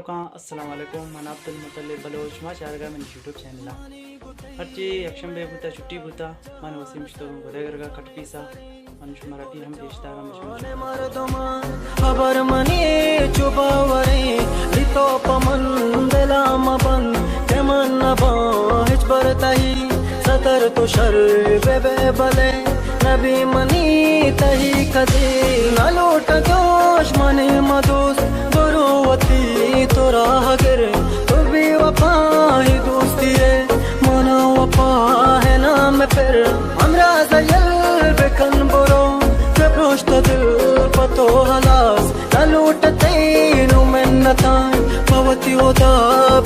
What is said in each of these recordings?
का अस्सलाम वालेकुम मन अब्दुल मुतल्लिब बलोच मा चारगा मन यूट्यूब चैनल हरची यक्षम बे बुता छुट्टी बुता मन वसीम तो गोदेगरगा कटपीसा मन शुमारा भी हम पेशदार खबर मनी चुबावरे लितो पमन दिलाम बन केमन नबा हिच बरतही सतर तो शर बेबे बले नबी मनी तही कदे नलोट जोश मने मदोस गुरुवती तोरा हगर तो भी वफा ही दोस्ती है मना वफा है नाम फिर हमरा जयल बेकन बुरो के प्रोष्ट दिल पतो हलास नलूटते नु मिन्नता भवती होता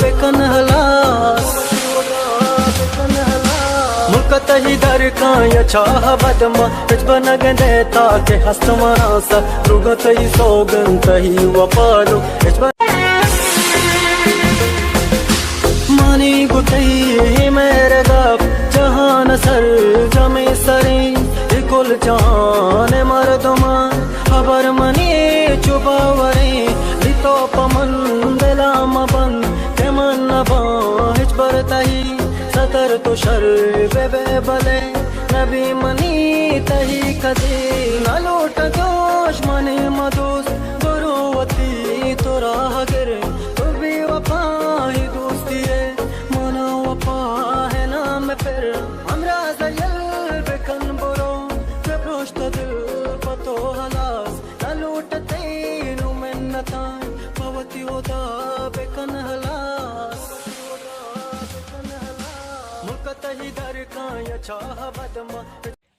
बेकन हलास मुकतही दर का यचाह बदमा हिजबन गंदे ताके हस्तमासा रुगतही सोगंतही वपालो हिजबन मानी गुतही मेरे गप जहान सर जमे सरे कुल जान मर्दमा खबर मनी चुबावरे लितो पमन दिलाम बन केमन नबा हिच बरतही सतर तो शर बेबे बले नबी मनी तही कदे नलोट जोश मने मदोस गुरुवती तोरा हगर तो भी वफा ही दोस्ती है मना वफा है नाम फिर हमरा जयल बेकन बुरो के प्रोष्ट दिल पतो हलास नलूटते नु मिन्नता भवती होता बेकन हलास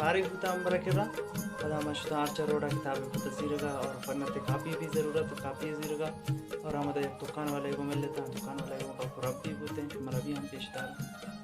फारिग होता हम रखेगा पता मशता आर्चर रोड किताब तस्वीरगा और फन्नत कापी भी ज़रूरत कापी ज़रूरत और हम दुकान वाले को मिल लेता दुकान वाले को रब भी बोलते हैं हमारा भी हम पेशदार